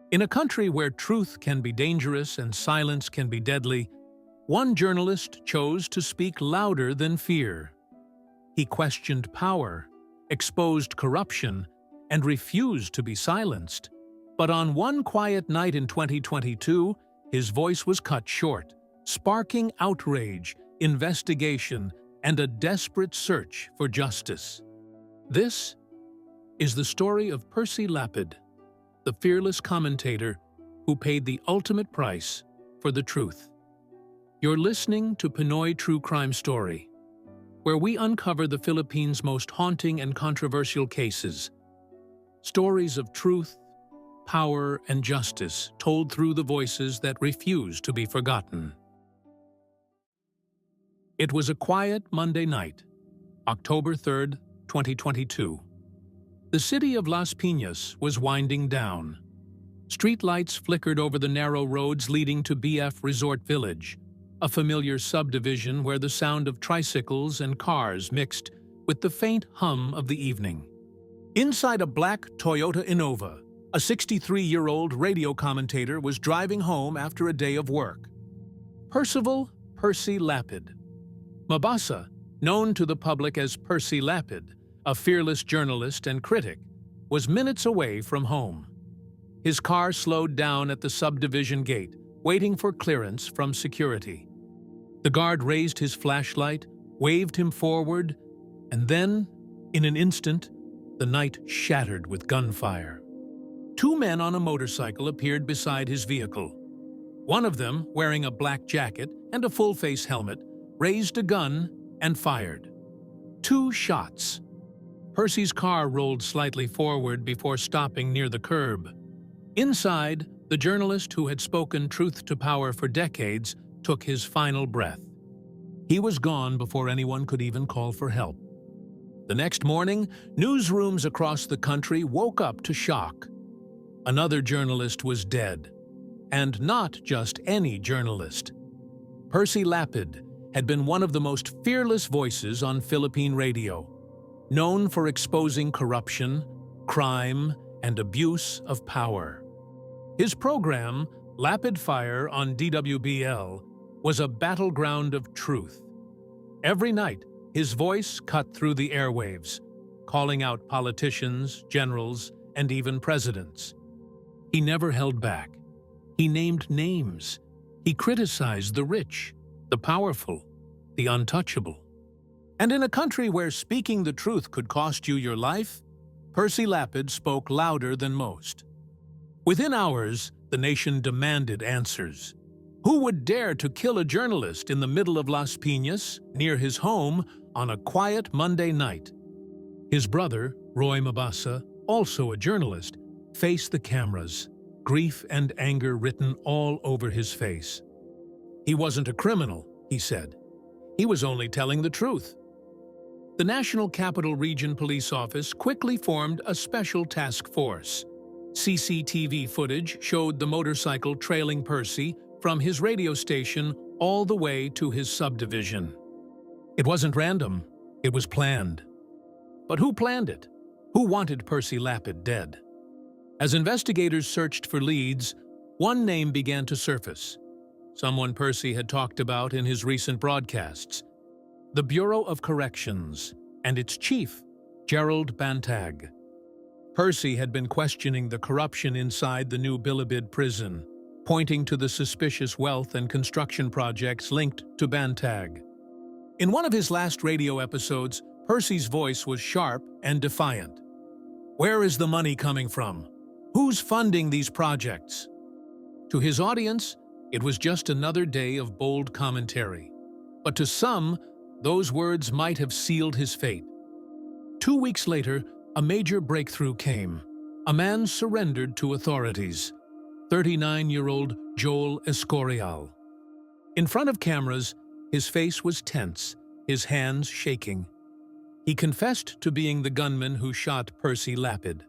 In a country where truth can be dangerous and silence can be deadly, one journalist chose to speak louder than fear. He questioned power, exposed corruption, and refused to be silenced. But on one quiet night in 2022, his voice was cut short, sparking outrage, investigation, and a desperate search for justice. This is the story of Percy Lapid, the fearless commentator who paid the ultimate price for the truth. You're listening to Pinoy True Crime Story, where we uncover the Philippines' most haunting and controversial cases. Stories of truth, power, and justice told through the voices that refuse to be forgotten. It was a quiet Monday night, October 3rd, 2022. The city of Las Piñas was winding down. Streetlights flickered over the narrow roads leading to BF Resort Village, a familiar subdivision where the sound of tricycles and cars mixed with the faint hum of the evening. Inside a black Toyota Innova, a 63-year-old radio commentator was driving home after a day of work. Percival Percy Lapid. Mabasa, known to the public as Percy Lapid, a fearless journalist and critic, was minutes away from home. His car slowed down at the subdivision gate, waiting for clearance from security. The guard raised his flashlight, waved him forward, and then, in an instant, the night shattered with gunfire. Two men on a motorcycle appeared beside his vehicle. One of them, wearing a black jacket and a full-face helmet, raised a gun and fired. 2 shots. Percy's car rolled slightly forward before stopping near the curb. Inside, the journalist who had spoken truth to power for decades took his final breath. He was gone before anyone could even call for help. The next morning, newsrooms across the country woke up to shock. Another journalist was dead. And not just any journalist. Percy Lapid had been one of the most fearless voices on Philippine radio, known for exposing corruption, crime, and abuse of power. His program, Lapid Fire on DWBL, was a battleground of truth. Every night, his voice cut through the airwaves, calling out politicians, generals, and even presidents. He never held back. He named names. He criticized the rich, the powerful, the untouchable. And in a country where speaking the truth could cost you your life, Percy Lapid spoke louder than most. Within hours, the nation demanded answers. Who would dare to kill a journalist in the middle of Las Piñas, near his home, on a quiet Monday night? His brother, Roy Mabasa, also a journalist, faced the cameras, grief and anger written all over his face. He wasn't a criminal, he said. He was only telling the truth. The National Capital Region Police Office quickly formed a special task force. CCTV footage showed the motorcycle trailing Percy from his radio station all the way to his subdivision. It wasn't random, it was planned. But who planned it? Who wanted Percy Lapid dead? As investigators searched for leads, one name began to surface. Someone Percy had talked about in his recent broadcasts. The Bureau of Corrections and its chief, Gerald Bantag. Percy had been questioning the corruption inside the new Bilibid Prison, pointing to the suspicious wealth and construction projects linked to Bantag. In one of his last radio episodes, Percy's voice was sharp and defiant. Where is the money coming from? Who's funding these projects? To his audience, it was just another day of bold commentary. But to some, those words might have sealed his fate. 2 weeks later, a major breakthrough came. A man surrendered to authorities. 39-year-old Joel Escorial. In front of cameras, his face was tense, his hands shaking. He confessed to being the gunman who shot Percy Lapid.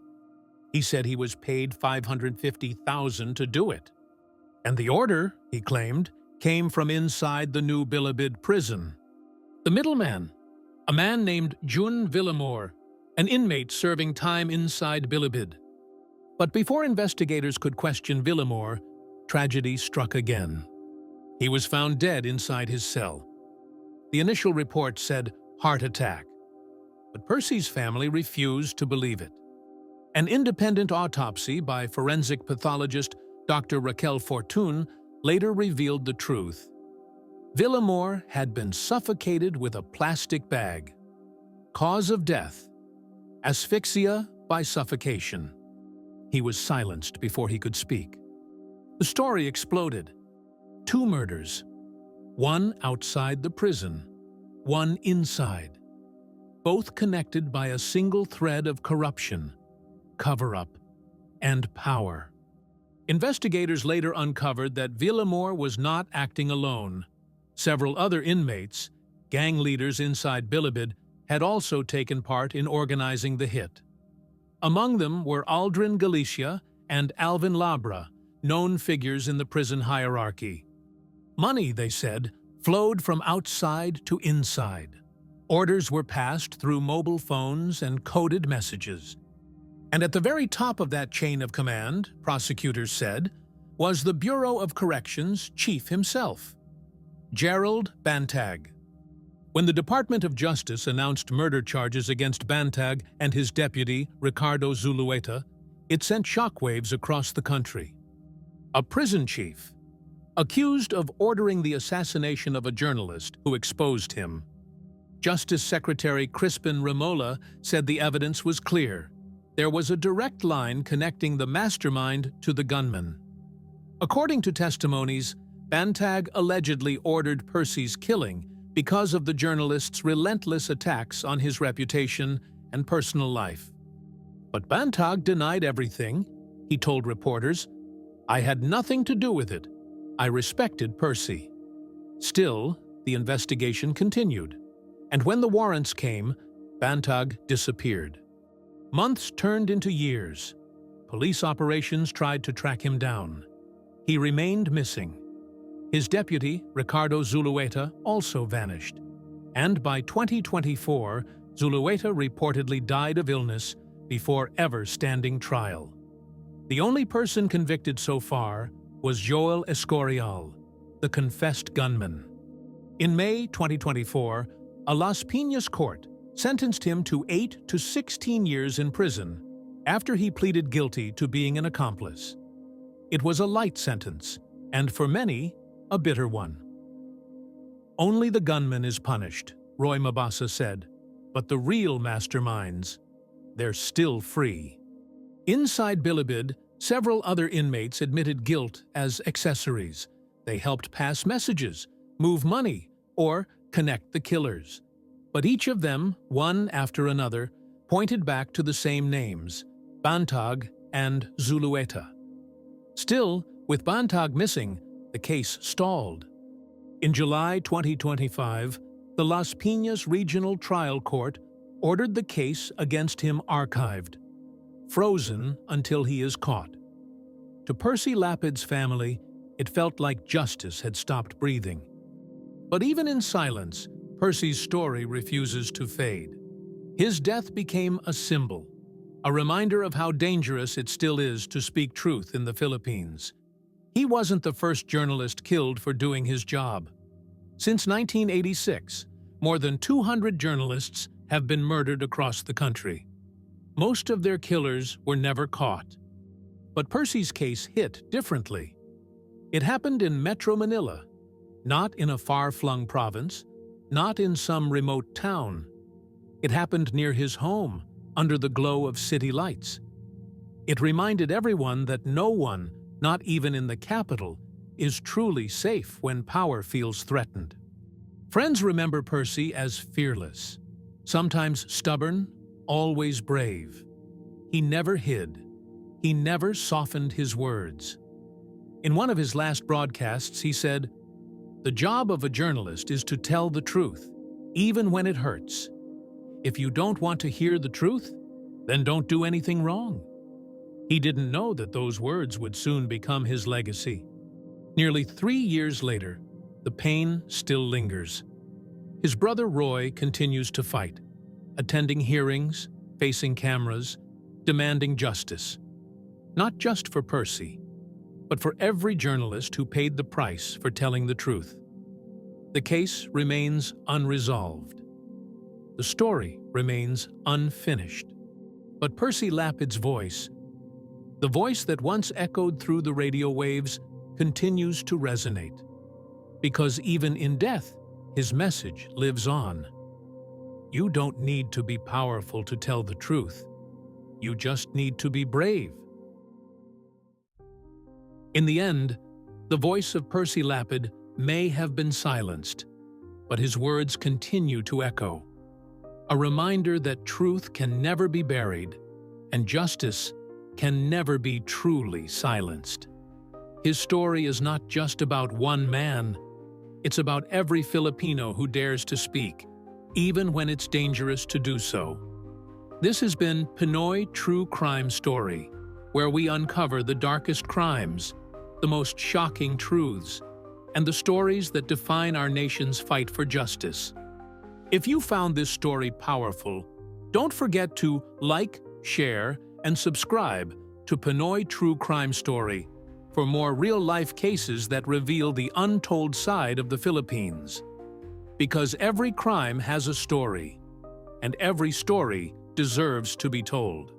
He said he was paid $550,000 to do it. And the order, he claimed, came from inside the new Bilibid Prison. The middleman, a man named Jun Villamor, an inmate serving time inside Bilibid. But before investigators could question Villamor, tragedy struck again. He was found dead inside his cell. The initial report said heart attack, but Percy's family refused to believe it. An independent autopsy by forensic pathologist Dr. Raquel Fortun later revealed the truth. Villamor had been suffocated with a plastic bag. Cause of death: asphyxia by suffocation. He was silenced before he could speak. The story exploded. 2 murders. One outside the prison, one inside. Both connected by a single thread of corruption, cover-up, and power. Investigators later uncovered that Villamor was not acting alone. Several other inmates, gang leaders inside Bilibid, had also taken part in organizing the hit. Among them were Aldrin Galicia and Alvin Labra, known figures in the prison hierarchy. Money, they said, flowed from outside to inside. Orders were passed through mobile phones and coded messages. And at the very top of that chain of command, prosecutors said, was the Bureau of Corrections chief himself, Gerald Bantag. When the Department of Justice announced murder charges against Bantag and his deputy, Ricardo Zulueta, it sent shockwaves across the country. A prison chief, accused of ordering the assassination of a journalist who exposed him. Justice Secretary Crispin Remola said the evidence was clear. There was a direct line connecting the mastermind to the gunman. According to testimonies, Bantag allegedly ordered Percy's killing because of the journalist's relentless attacks on his reputation and personal life. But Bantag denied everything. He told reporters, "I had nothing to do with it. I respected Percy." Still, the investigation continued, and when the warrants came, Bantag disappeared. Months turned into years. Police operations tried to track him down. He remained missing. His deputy, Ricardo Zulueta, also vanished. And by 2024, Zulueta reportedly died of illness before ever standing trial. The only person convicted so far was Joel Escorial, the confessed gunman. In May 2024, a Las Piñas court sentenced him to 8 to 16 years in prison after he pleaded guilty to being an accomplice. It was a light sentence, and for many, a bitter one. "Only the gunman is punished," Roy Mabasa said, "but the real masterminds, they're still free." Inside Bilibid, several other inmates admitted guilt as accessories. They helped pass messages, move money, or connect the killers. But each of them, one after another, pointed back to the same names, Bantag and Zulueta. Still, with Bantag missing, the case stalled. In July 2025, the Las Piñas Regional Trial Court ordered the case against him archived, frozen until he is caught. To Percy Lapid's family, it felt like justice had stopped breathing. But even in silence, Percy's story refuses to fade. His death became a symbol, a reminder of how dangerous it still is to speak truth in the Philippines. He wasn't the first journalist killed for doing his job. Since 1986, more than 200 journalists have been murdered across the country. Most of their killers were never caught. But Percy's case hit differently. It happened in Metro Manila, not in a far-flung province, not in some remote town. It happened near his home, under the glow of city lights. It reminded everyone that no one, not even in the capital, is truly safe when power feels threatened. Friends remember Percy as fearless, sometimes stubborn, always brave. He never hid. He never softened his words. In one of his last broadcasts, he said, "The job of a journalist is to tell the truth, even when it hurts. If you don't want to hear the truth, then don't do anything wrong." He didn't know that those words would soon become his legacy. Nearly 3 years later, the pain still lingers. His brother Roy continues to fight, attending hearings, facing cameras, demanding justice. not just for Percy, but for every journalist who paid the price for telling the truth. The case remains unresolved. The story remains unfinished. But Percy Lapid's voice, the voice that once echoed through the radio waves, continues to resonate. Because even in death, his message lives on. You don't need to be powerful to tell the truth. You just need to be brave. In the end, the voice of Percy Lapid may have been silenced, but his words continue to echo. A reminder that truth can never be buried, and justice can never be truly silenced. His story is not just about one man. It's about every Filipino who dares to speak, even when it's dangerous to do so. This has been Pinoy True Crime Story, where we uncover the darkest crimes, the most shocking truths, and the stories that define our nation's fight for justice. If you found this story powerful, don't forget to like, share, and subscribe to Pinoy True Crime Story for more real-life cases that reveal the untold side of the Philippines. Because every crime has a story, and every story deserves to be told.